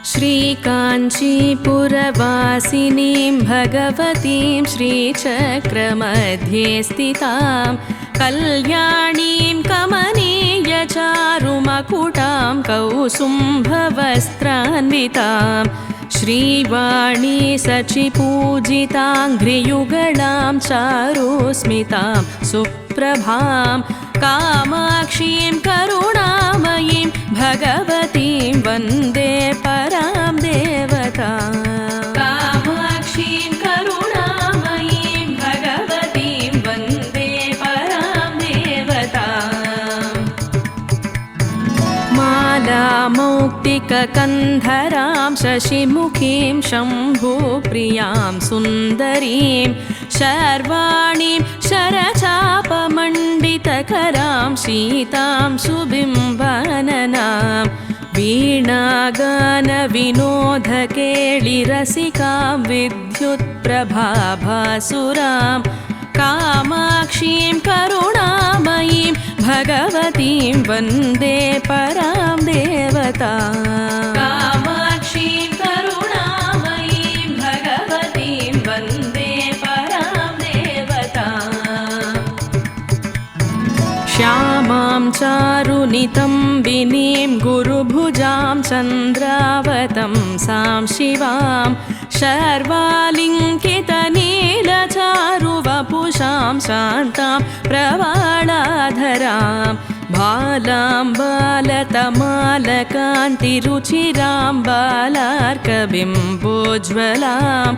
श्रीकाञ्चीपुरवासिनीं भगवतीं श्रीचक्रमध्ये स्थितां कल्याणीं कमनीयचारुमकुटां कौसुम्भवस्त्रान्वितां श्रीवाणी सचिपूजिताङ्घ्रियुगलां चारुस्मितां सुप्रभां कामाक्षीं करुणामयीं भगवतीं वन्दे परां देवतां। कामाक्षीं करुणामयीं भगवतीं वन्दे परां देवतां। मालामौक्तिककन्धरां शशिमुखीं शम्भुप्रियां सुन्दरीं शर्वाणीं शरचापमण्डितकरां शीतां सुबिम्बाननां वीणागानविनोदकेलिरसिकां विद्युत्प्रभाभासुरां कामाक्षीं करुणामयीं भगवतीं वन्दे परां देवतां। कामाक्षीं करुणामयीं भगवतीं वन्दे परां देवतां। श्यामां चारुनितम्बिनीं गुरुभुजां चन्द्रावतंसां शिवां शर्वालिङ्कितनीलचारुवपुषां शान्तां प्रवालाधरां बालां बालतमालकान्तिरुचिरां बालार्कबिम्बोज्ज्वलां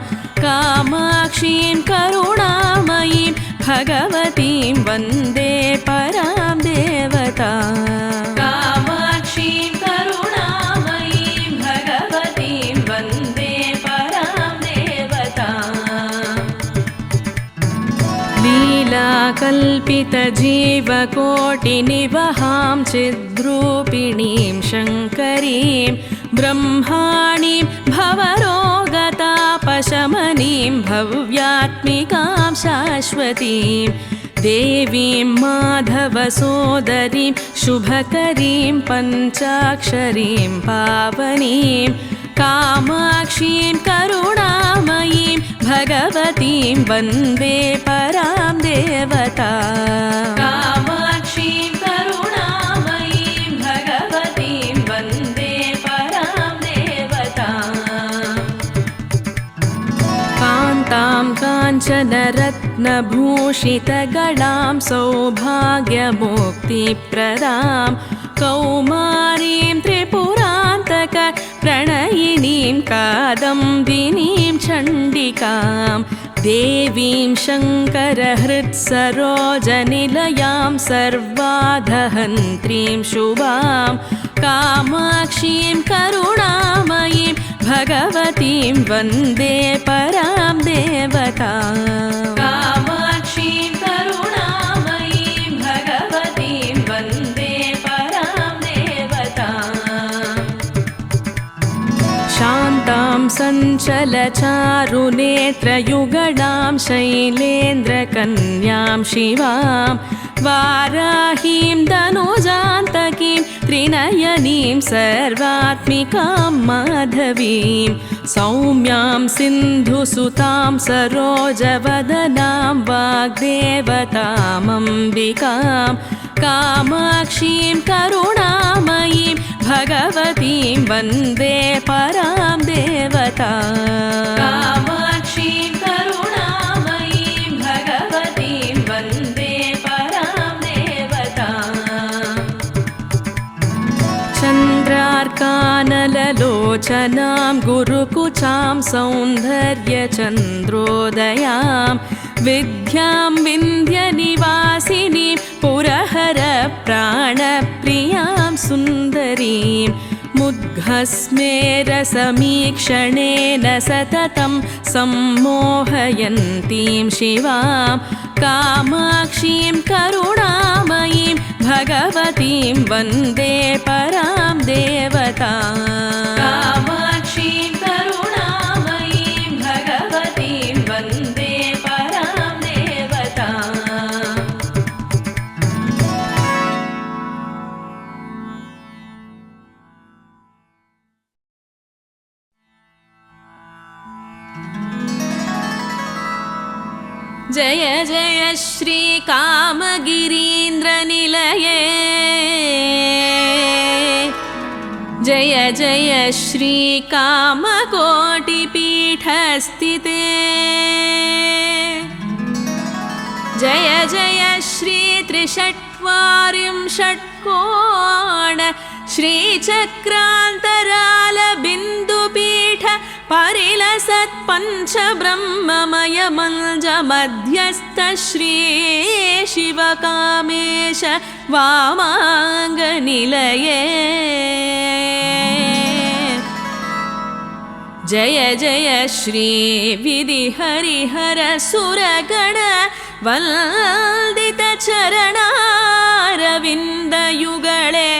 कामाक्षीं करुणामयीं भगवतीं वन्दे परां देवतां। कामाक्षीं करुणामयीं भगवतीं वन्दे परां देवतां। लीलाकल्पितजीवकोटिनिवहां चिद्रूपिणीं शङ्करीं ब्रह्माणीं भवरोगतापशमनीं भव्यात्मिकां शाश्वतीं देवीं माधवसोदरीं शुभकरीं पञ्चाक्षरीं पावनीं कामाक्षीं करुणामयीं भगवतीं वन्दे परां देवतां। कामाक्षीं करुणामयीं भगवतीं वन्दे परां देवतां। कान्तां काञ्चनरत्नभूषितगलां सौभाग्यमुक्तिप्रदां कौमारीं त्रिपुरान्तक प्रणयिनीं कादम्बिनीं चण्डिकां देवीं शङ्करहृत्सरोजनिलयां सर्वाधहन्त्रीं शुभां कामाक्षीं करुणामयीं भगवतीं वन्दे परां देवतां। कामाक्षीं करुणामयीं भगवतीं वन्दे परां देवतां। शान्तां सञ्चलचारुनेत्रयुगलां शैलेन्द्रकन्यां शिवां वाराहीं दनुजान्तकीं त्रिनयनीं सर्वात्मिकां माधवीं सौम्यां सिन्धुसुतां सरोजवदनां वाग्देवतामम्बिकां कामाक्षीं करुणामयीं भगवतीं वन्दे परां देवतां। कामाक्षीं करुणामयीं भगवतीं वन्दे परां देवतां। चन्द्रार्कानललोचनां गुरुकुचां सौन्दर्यचन्द्रोदयां विद्यां विन्ध्यनिवासिनीं पुरहरप्राणप्रियां सुन्दरीं मुद्गस्मेरसमीक्षणेन सततं सम्मोहयन्तीं शिवां कामाक्षीं करुणामयीं भगवतीं वन्दे परां देवतां। कामाक्षीं करुणामयीं भगवतीं वन्दे परां देवतां। जय जय श्री कामगिरीन्द्रनिलये जय जय श्री कामकोटिपीठस्थिते जय जय श्री त्रिषट्वारिंषट्कोण श्रीचक्रान्तरालबिन्दुपीठ परिलसत्पञ्चब्रह्ममयमञ्जमध्यस्थ श्री शिवकामेश वामाङ्गनिलये जय जय श्री विधिहरिहर सुरगण वन्दितचरणारविन्दयुगळे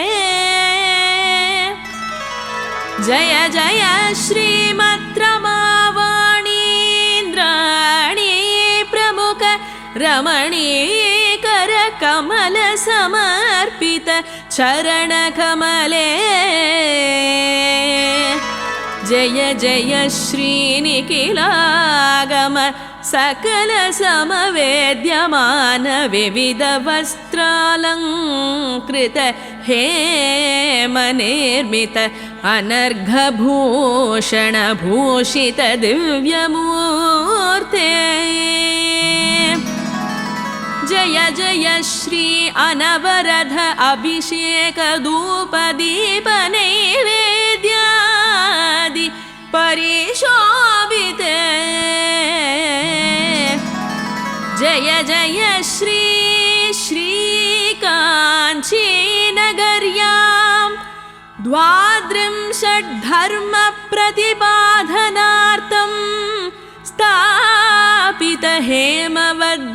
जय जय श्रीमद्रमावाणीन्द्राणी प्रमुख रमणीकर कमल समर्पित चरणकमले जय जय श्रीनिखिलागम सकल समवेद्यमान विविध वस्त्रालङ्कृत हेमनिर्मित अनर्घभूषण भूषित दिव्यमूर्ते जय जय श्री अनवरध अभिषेक धूप दीप नैवेद्यादि परिशोभिते जय जय श्री श्रीकाञ्चीनगर्यां द्वात्रिंशद्धर्मप्रतिपादनार्थं स्थापित हेमवध्वजालङ्कृते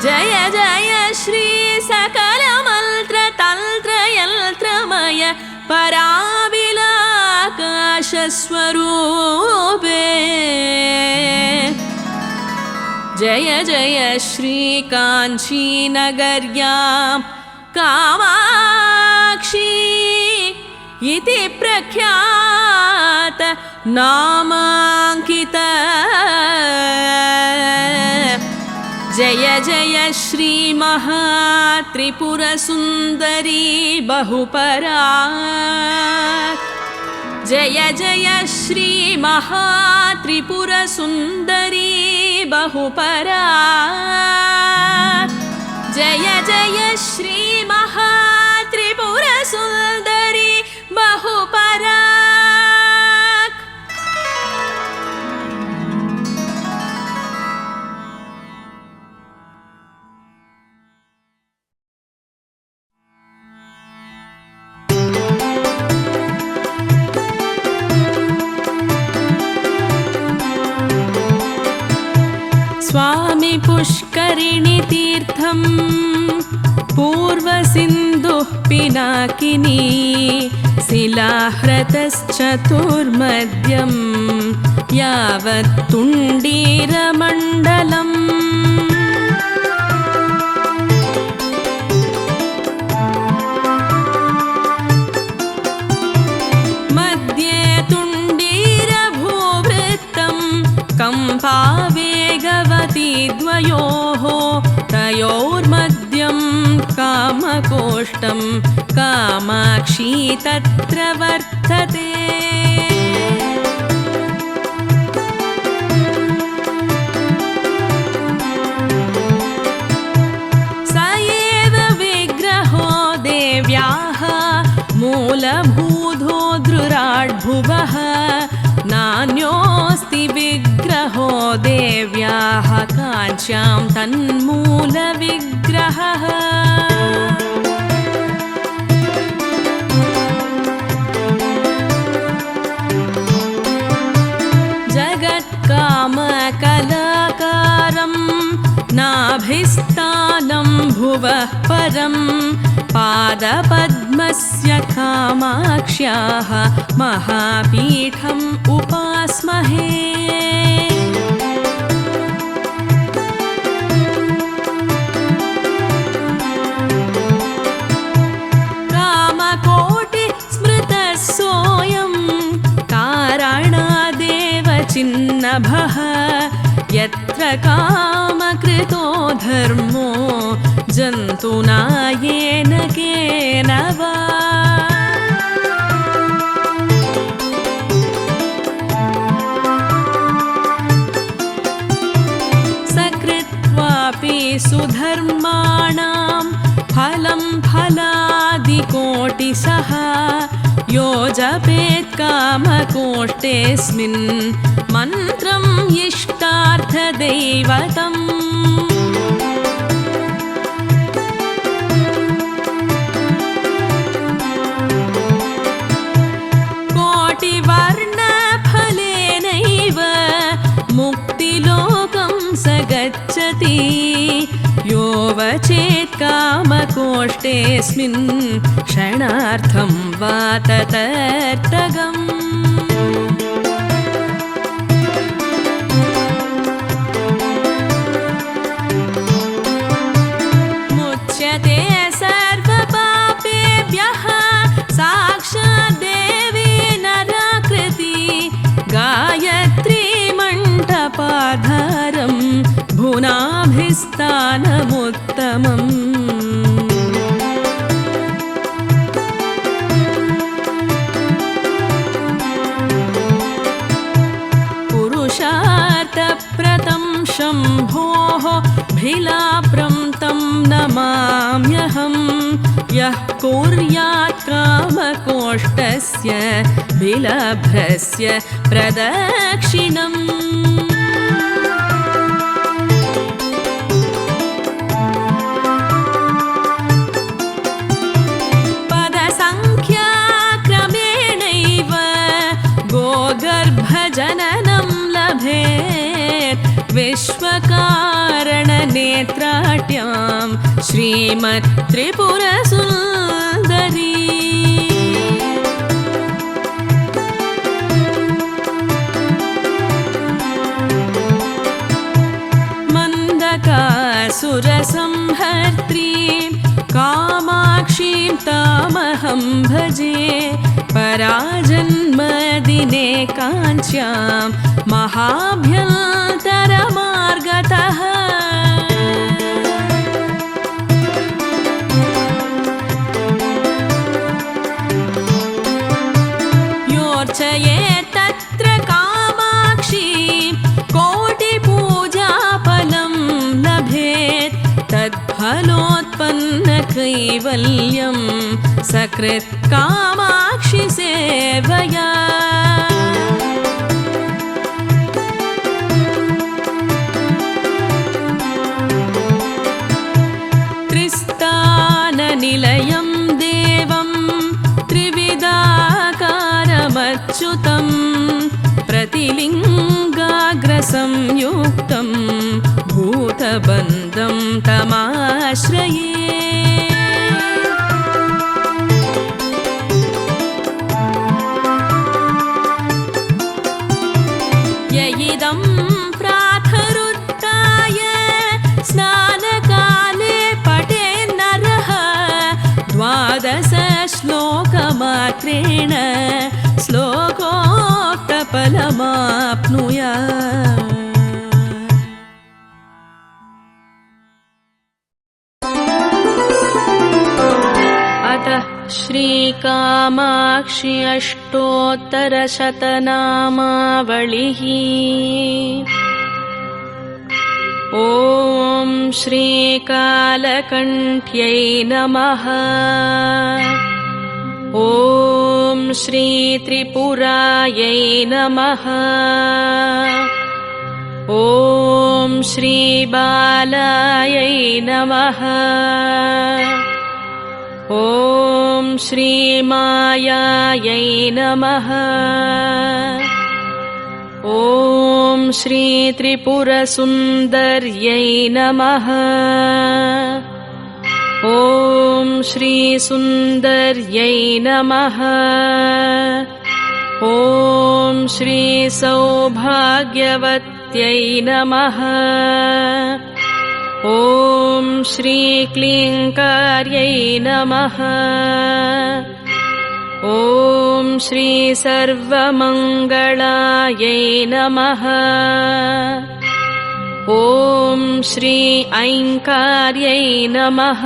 जय जय श्री सकलमन्त्रतन्त्रयन्त्रमय पराविलाकाशस्वरूपे जय जय श्री काञ्चीनगर्यां कामाक्षी इति प्रख्यात नामाङ्कित जय जय श्री महात्रिपुरसुन्दरी बहुपरा जय जय श्री महात्रिपुरसुन्दरी बहुपरा जय जय श्री महात्रिपुरसुन्दरी बहुपरा स्वामी पुष्करिणी तीर्थं पूर्वसिन्धुः पिनाकिनी शिलाहृतश्चतुर्मध्यं यावत् तुण्डीरमण्डलम् मध्ये तुण्डीरभूवृत्तं कम्पावेगवती द्वयोः तयोर्मध्यं कामकोष्ठं कामाक्षी तत्र वर्तते स एव विग्रहो देव्याः मूलभूतो दुराड्भुवः नान्योऽस्ति विग्रहो देव्याः काञ्च्यां तन्मूलविग्रहः जगत्कामकलाकारं नाभिस्थानं भुवः परं पादपद्मस्य कामाक्ष्याः महापीठम् उपास्महे कामकोटि स्मृतः सोऽयं कारणादेव चिन्ता वृषभः यत्र कामकृतो धर्मो जन्तुना येन केन वा सकृत्वापि सुधर्माणां फलं फलादिकोटिशः यो जपेत् कामकोष्ठेऽस्मिन् मन्त्रम् इष्टार्थदैवतम् कोटिवर्णफलेनैव मुक्तिलोकं स गच्छति यो वचेत् कामकोष्ठेऽस्मिन् क्षणार्थं वा ततर्तगम् मुच्यते सर्वपापेभ्यः साक्षात् देवी नराकृति गायत्री मण्डपाधारं भुनाभिस्थानमुत्तमम् पुरुषार्थप्रदं शम्भोः भिलाप्रं तं नमाम्यहं यः कुर्यात् कामकोष्ठस्य बिलभ्रस्य प्रदक्षिणम् पदसङ्ख्याक्रमेणैव गोगर्भजननं लभेत् विश्वकारणनेत्राट्यां श्रीमत्त्रिपुरसुन्दरी मन्दकासुरसंहर्त्रीं कामाक्षीं तामहं भजे पराजन्मदिने काञ्च्यां महाभ्यन्तरमार्गतः योर्चयेत् तत्र कामाक्षीं कोटिपूजाफलं लभेत् तद्फलोत्पन्नकैवल्यं सकृत् कामाक्षि सेवया त्रिस्थाननिलयं देवं त्रिविधाकारमच्युतं प्रतिलिङ्गाग्रसंयुक्तं भूतबन्धं तमाश्रये ययिदं प्रातरुत्थाय स्नानकाले पठेन्नरः 12 श्लोकमात्रेण श्लोकोक्तफलमाप्नुयात् अतः श्रीकामाक्षि अष्टोत्तरशतनामावलिः ॐ श्रीकालकण्ठ्यै नमः ॐ श्रीत्रिपुरायै नमः ॐ श्रीबालायै नमः ॐ श्रीमायायै नमः ॐ श्रीत्रिपुरसुन्दर्यै नमः ॐ श्रीसुन्दर्यै नमः ॐ श्रीसौभाग्यवत्यै नमः ॐ श्रीक्लीङ्कार्यै नमः ॐ श्री सर्वमङ्गलायै नमः। ॐ श्री ऐङ्कार्यै नमः।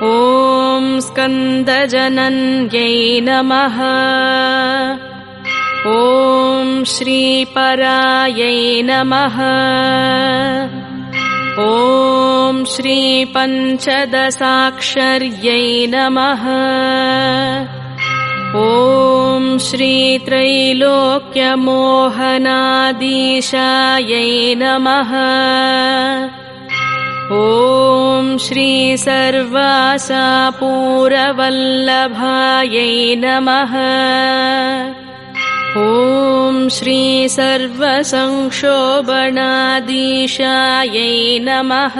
ॐ स्कन्दजनन्यै नमः। ॐ श्रीपरायै नमः। ॐ श्रीपञ्चदशाक्षर्यै नमः। ॐ श्रीत्रैलोक्यमोहनाधीशायै नमः। ॐ श्री सर्वासापूरवल्लभायै नमः। ॐ श्री सर्वसंक्षोभणाधीशायै नमः।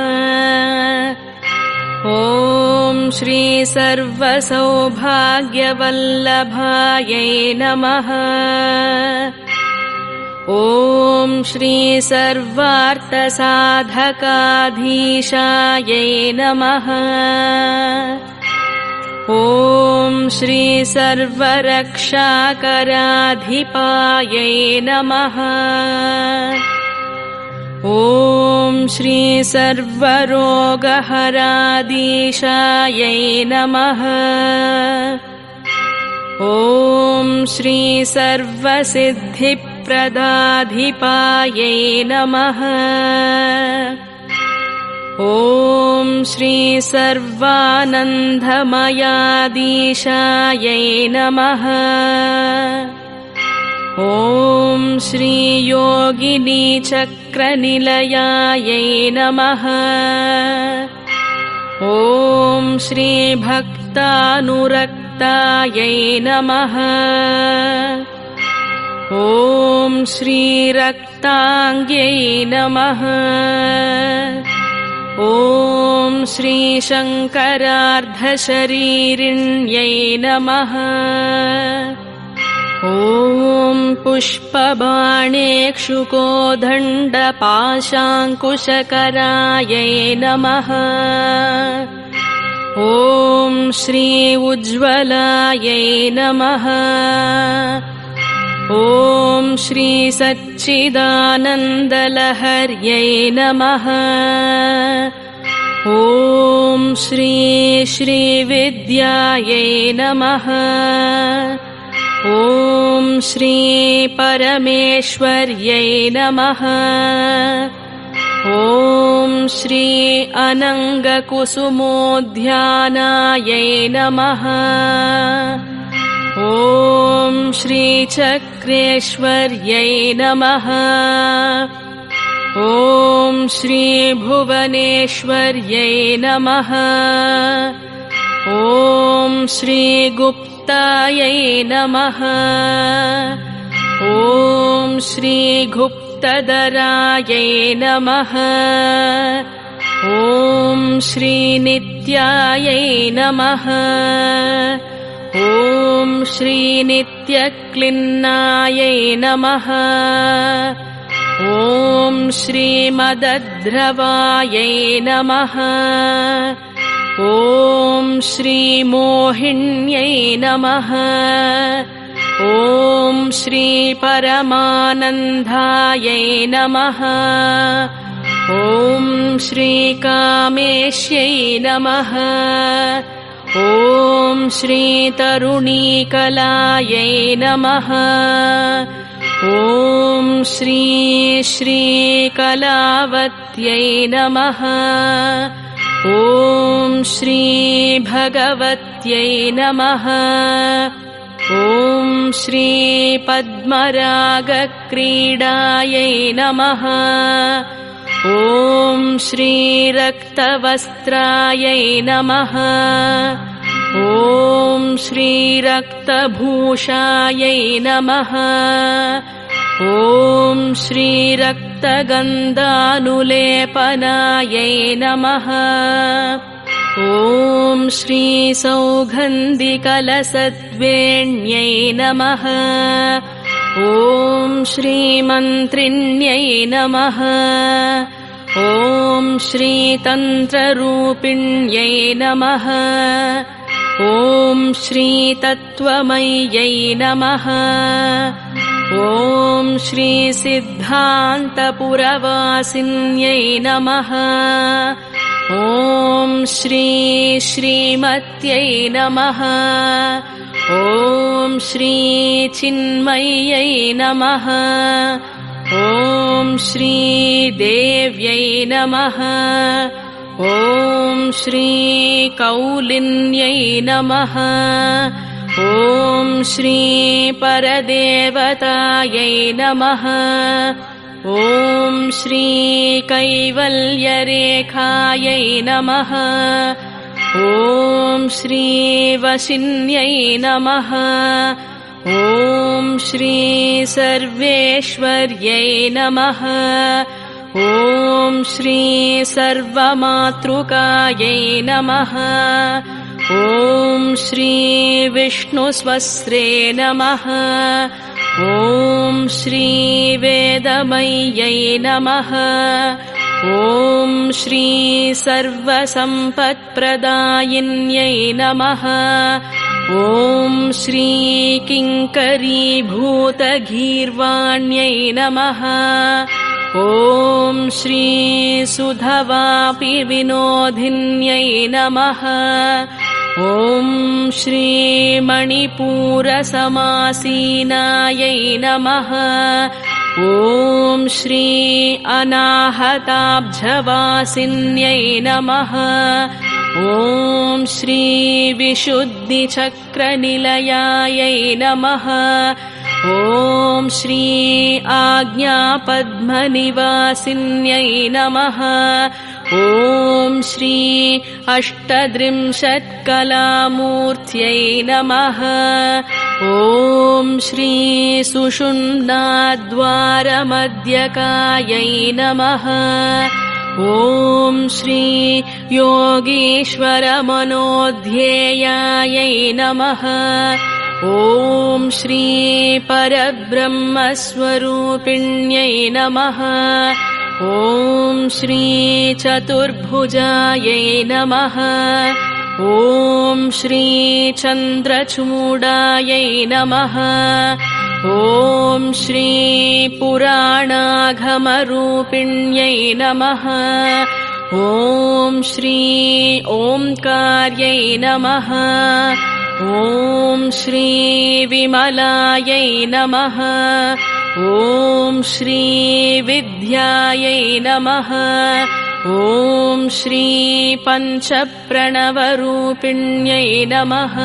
ॐ श्री सर्वसौभाग्यवल्लभायै नमः। ॐ श्री सर्वार्थसाधकाधीशायै नमः। ॐ श्री सर्वरक्षाकराधिपायै नमः। ॐ श्री सर्वरोगहराधीशायै नमः। ॐ श्री सर्वसिद्धिप्रदाधिपायै नमः। ॐ श्री सर्वानन्दमयाधीशायै नमः। ॐ श्री योगिनीचक्रनिलयायै नमः। ॐ श्री भक्तानुरक्तायै नमः। ॐ श्री रक्ताङ्ग्यै नमः। ॐ श्री शङ्करार्धशरीरिण्यै नमः। ॐ पुष्पबाणेक्षुकोदण्डपाशाङ्कुशकरायै नमः। ॐ श्री उज्ज्वलायै नमः। ॐ श्री सच्चिदानन्दलहर्यै नमः। ॐ श्री श्रीविद्यायै नमः। ॐ श्री परमेश्वर्यै नमः। ॐ श्री अनङ्गकुसुमोद्यानायै नमः। ॐ श्री चक्रेश्वर्यै नमः। ॐ श्री भुवनेश्वर्यै नमः। ॐ श्री गुप्तायै नमः। ॐ श्री गुप्तधरायै नमः। ॐ श्री नित्यायै नमः। ॐ श्री नित्यक्लिन्नायै नमः। ॐ श्री मदध्रवायै नमः। ॐ श्री मोहिन्यै नमः। ॐ श्री परमानन्दायै नमः। ॐ श्री कामेश्यै नमः। ॐ श्री तरुणीकलायै नमः। ॐ श्री श्रीकलावत्यै नमः। ॐ श्री भगवत्यै नमः। ॐ श्री पद्मरागक्रीडायै नमः। ॐ श्री रक्तवस्त्रायै नमः। ॐ श्री रक्तभूषायै नमः। ॐ श्री रक्तगन्धानुलेपनायै नमः। ॐ श्री सौगन्धिकलसद्वेण्यै नमः। ॐ श्री मन्त्रिण्यै नमः। ॐ श्री तन्त्ररूपिण्यै नमः। ॐ श्रीतत्त्वमय्यै नमः। ॐ श्रीसिद्धान्तपुरवासिन्यै नमः। ॐ श्रीमत्यै नमः। ॐ श्रीचिन्मय्यै नमः। ॐ श्रीदेव्यै नमः। ॐ श्रीकौलिन्यै नमः। ॐ श्रीपरदेवतायै नमः। ॐ श्रीकैवल्यरेखायै नमः। ॐ श्रीवशिन्यै नमः। ॐ श्रीसर्वेश्वर्यै नमः। ॐ श्रीसर्वमातृकायै नमः। ॐ श्रीविष्णुस्वस्रे नमः। ॐ श्रीवेदमय्यै नमः। ॐ श्रीसर्वसम्पत्प्रदायिन्यै नमः। ॐ श्रीकिङ्करीभूतगीर्वाण्यै नमः। ॐ श्रीसुधवापि विनोदिन्यै नमः। ॐ श्रीमणिपूरसमासीनायै नमः। ॐ श्री अनाहताब्जवासिन्यै नमः। ॐ श्रीविशुद्धिचक्रनिलयायै नमः। ॐ श्री आज्ञापद्मनिवासिन्यै नमः। ॐ श्री अष्टत्रिंशत्कलामूर्त्यै नमः। ॐ श्री सुषुम्नाद्वारमध्यकायै नमः। ॐ श्री योगीश्वरमनोध्येयायै नमः। ॐ श्री परब्रह्मस्वरूपिण्यै नमः। ॐ श्री चतुर्भुजायै नमः। ॐ श्री चन्द्रचूडायै नमः। ॐ श्री पुराणागमरूपिण्यै नमः। ॐ श्री ओंकार्यै नमः। ॐ श्री विमलायै नमः। ॐ श्री विद्यायै नमः। ॐ श्री पञ्चप्रणवरूपिण्यै नमः।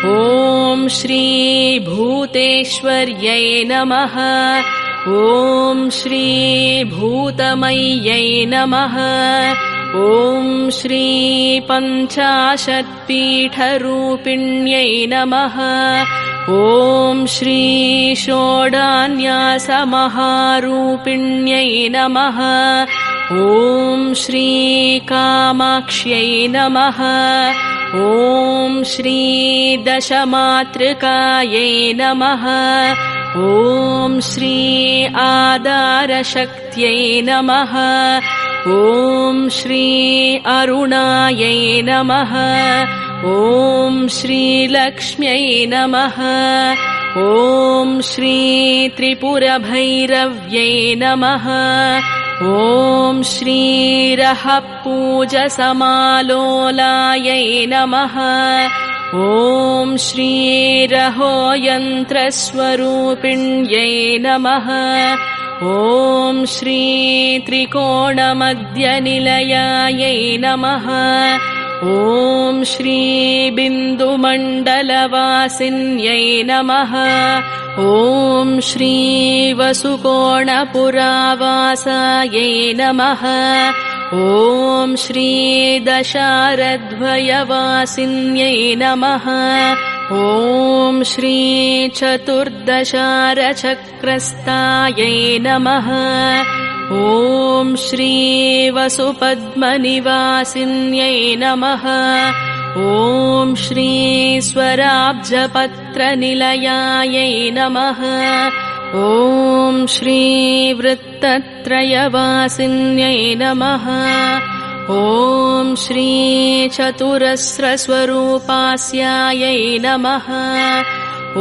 ॐ श्री भूतेश्वर्यै नमः। ॐ श्री भूतमय्यै नमः। ॐ श्री पञ्चाशत्पीठरूपिण्यै नमः। ॐ श्री षोडन्यासमहारूपिण्यै नमः। ॐ श्री कामाक्ष्यै नमः। ॐ श्री दशमातृकायै नमः। ॐ श्री आधारशक्त्यै नमः। ॐ श्री अरुणायै नमः। ॐ श्रीलक्ष्म्यै नमः। ॐ श्री त्रिपुरभैरव्यै नमः। ॐ श्रीरहपूजसमालोलायै नमः। ॐ श्रीरहोयन्त्रस्वरूपिण्यै नमः। ॐ श्री त्रिकोणमध्यनिलयायै नमः। ॐ श्री बिन्दुमण्डलवासिन्यै नमः। ॐ श्री वसुकोणपुरावासायै नमः। ॐ श्री दशारद्वयवासिन्यै नमः। ॐ श्री चतुर्दशारचक्रस्तायै नमः। ॐ श्री वसुपद्मनिवासिन्यै नमः। ॐ श्री स्वराब्जपत्रनिलयायै नमः। ॐ श्री वृत्तत्रयवासिन्यै नमः। ॐ श्री चतुरस्रस्वरूपास्यायै नमः।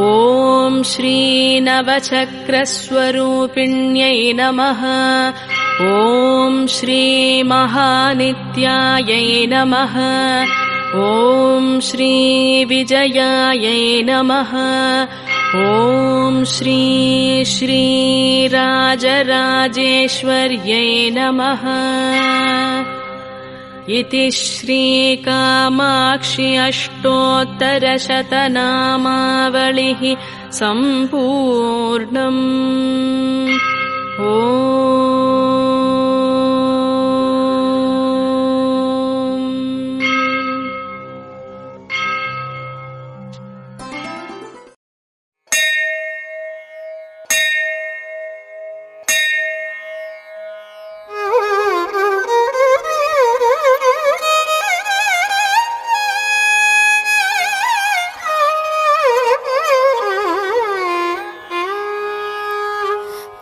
ॐ श्री नवचक्रस्वरूपिण्यै नमः। ॐ श्री महानित्यायै नमः। ॐ श्री विजयायै नमः। ॐ श्री श्रीराजराजेश्वर्यै नमः। इति श्रीकामाक्षि अष्टोत्तरशतनामावलिः सम्पूर्णम्।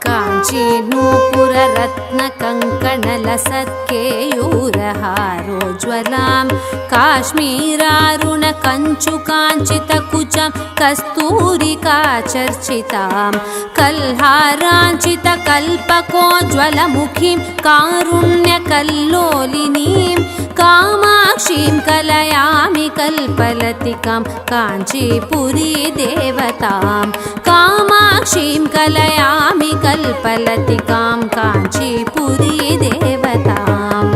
काञ्चीनूपुररत्नकङ्कणलसत्केयूरहारोज्ज्वलां काश्मीरारुणकञ्चुकाञ्चितकुचं कस्तूरिकाचर्चितां कल्हाराञ्चितकल्पकोज्ज्वलमुखीं कारुण्यकल्लोलिनीं कामाक्षीं कलयामि कल्पलतिकां काञ्चीपुरी देवतां कामाक्षीं कलयामि कल्पलतिकां काञ्चीपुरी देवताम्।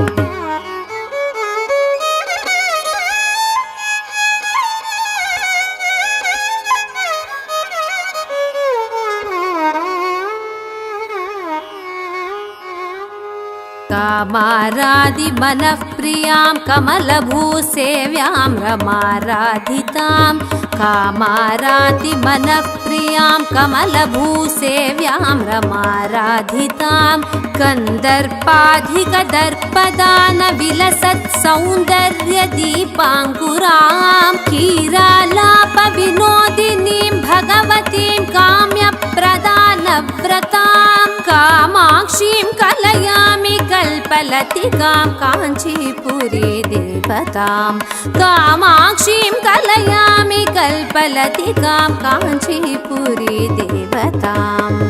कामाराधिमनःप्रियां कमलभूसेव्यां रमाराधितां कामाराधिमनःप्रियां कमलभूसेव्यां रमाराधितां कन्दर्पाधिकदर्पदानविलसत्सौन्दर्यदीपाङ्कुरां क्षीरालापविनोदिनीं भगवतीं काम्यप्रदानव्रतां कामाक्षीं कलयामि कल्पलतिकां काञ्चीपुरी देवतां कामाक्षीं कलयामि कल्पलतिकां काञ्चीपुरी देवताम्।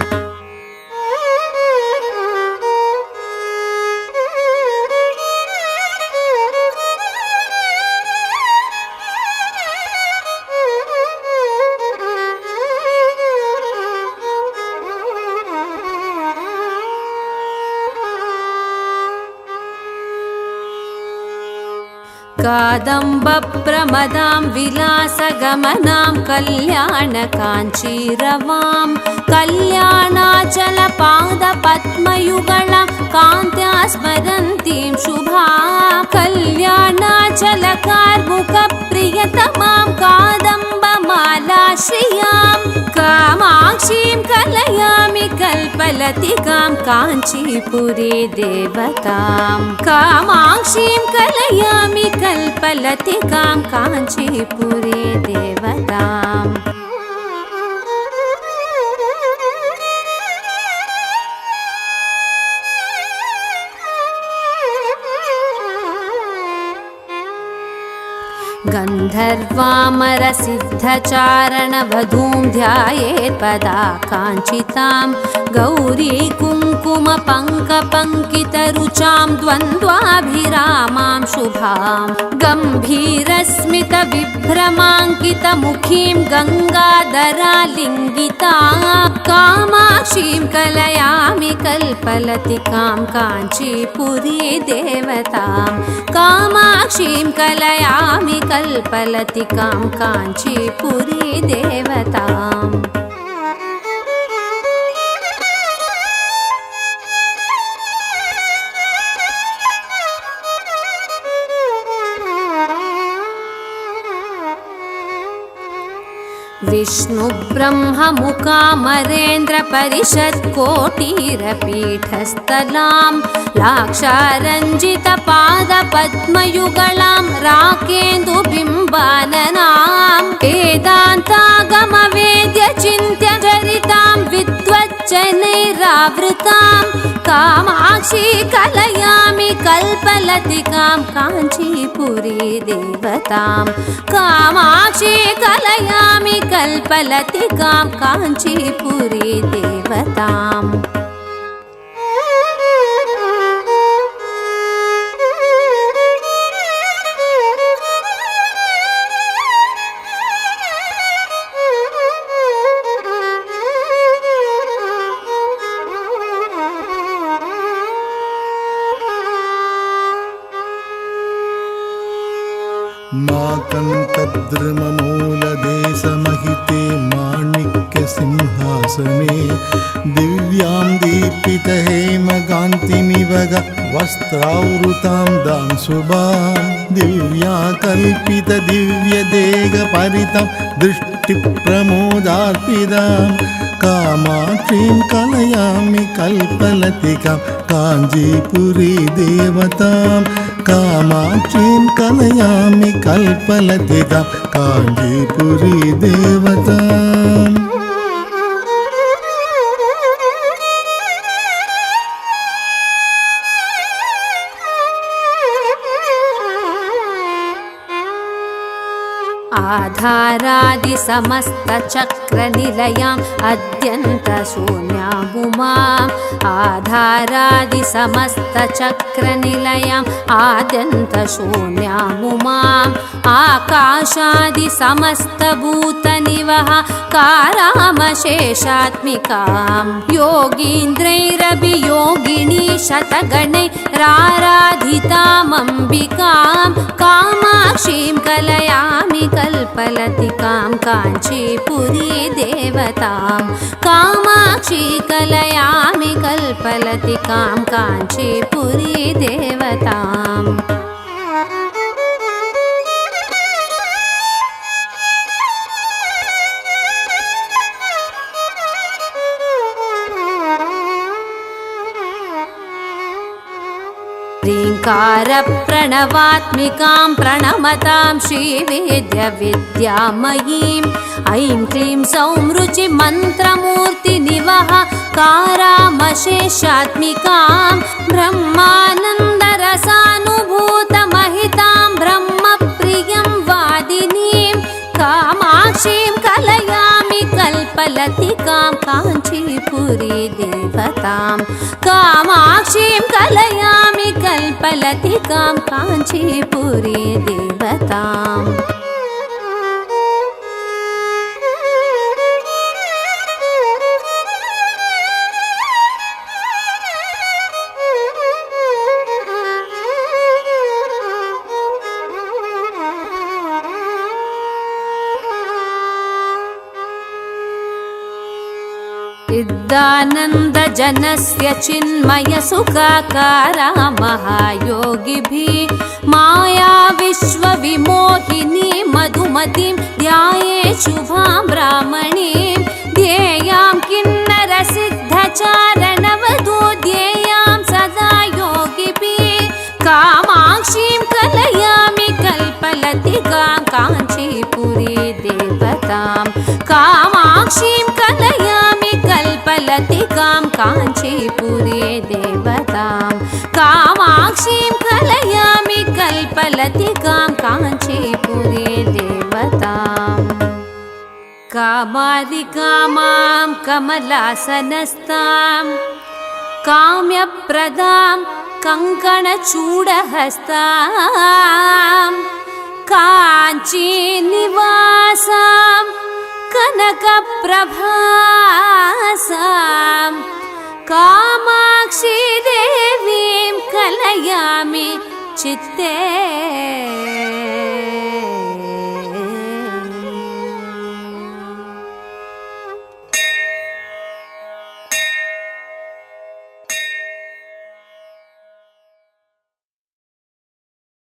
कादम्बप्रमदां विलासगमनां कल्याणकाञ्चीरवां कल्याणाचलपादपद्मयुगलां कान्त्या स्मरन्तीं शुभां कल्याणाचलकार्मुकप्रियतमां कादम्बमालाश्रियां कामाक्षीं कलयामि कल्पलतिकां काञ्चीपुरी देवतां कामाक्षीं कलयामि कल्पलतिकां काञ्चीपुरी देवताम्। गन्धर्वामरसिद्धचारणवधूं ध्यायेत्पदा काञ्चितां गौरी कुङ्कुमपङ्कपङ्कितरुचां द्वन्द्वाभिरामां शुभां गम्भीरस्मितविभ्रमाङ्कितमुखीं गङ्गाधरालिङ्गितां कामाक्षीं कलयामि कल्पलतिकां काञ्चीपुरी देवतां कामाक्षीं कलयामि कल्पलतिकां काञ्चीपुरी देवताम्। विष्णुब्रह्ममुकामरेन्द्रपरिषत्कोटीरपीठस्थलां लाक्षारञ्जितपादपद्मयुगलां राकेन्दुबिम्बाननां वेदान्तागमवेद्यचिन्त्यचरितां विद्वज्जनैरावृतां वृतां कामाक्षी कलयामि कल्पलतिकां काञ्चीपुरी देवतां कामाक्षी कलयामि कल्पलतिकां काञ्चीपुरी देवताम् माकन्तद्रुममूलदेशमहिते माणिक्यसिंहासने दिव्यां दीपितहेमकान्तिमिव वस्त्रावृतां दां शुभां दिव्या कल्पितदिव्यदेहपरितं दृष्टिप्रमोदार्पितां कामाक्षीं कलयामि कल्पलतिकां काञ्चीपुरी देवतां कामाक्षीं कलयामि कल्पलतिकां काञ्चीपुरी देवताम् आधारादिसमस्तचक्रनिलयाम् अद्यन्तशून्याम् उमाम् आधारादिसमस्तचक्रनिलयाम् आद्यन्तशून्याम् उमाम् आकाशादिसमस्तभूतनिवह कारामशेषात्मिकाम् योगीन्द्रैरभियोगिनी शतगणैराराधितामम्बिकाम् कामाक्षीं कलयामि कल्पलतिकां काञ्चीपुरी देवतां कामाक्षी कलयामि कल्पलतिकां काञ्चीपुरी देवताम् ह्रीङ्कारप्रणवात्मिकां प्रणमतां श्रीवेद्यविद्यामयीं ऐं क्लीं सौं रुचिमन्त्रमूर्तिनिवह कारामशेषात्मिकां ब्रह्मानन्दरसानुभूतमहितां ब्रह्मप्रियं वादिनीं कामाक्षीं कलयामि कल्पलतिकां काञ्चीपुरी देवतां कामाक्षीं कलयामि कल्पलतिकां काञ्चीपुरी देवताम् सिद्धानन्दजनस्य चिन्मयसुखाकारा महायोगिभिः माया विश्वविमोहिनी मधुमतीं ध्याये शुभां ब्राह्मणीं ध्येयां किन्नरसिद्धचारणवधू ध्येयां सदा योगिभिः कामाक्षीं कलयामि कल्पलतिकां काञ्चीपुरी देवतां कामाक्षीं कलयामि कल्पलतिकां काञ्चीपुरी देवतां कामाक्षीं कलयामि कल्पलतिकां काञ्चीपुरी देवताम् कामादिकामां कमलासनस्तां काम्यप्रदां कङ्कणचूडहस्तां काञ्चीनिवासां कनकप्रभासां कामाक्षी देवीं कलयामि चित्ते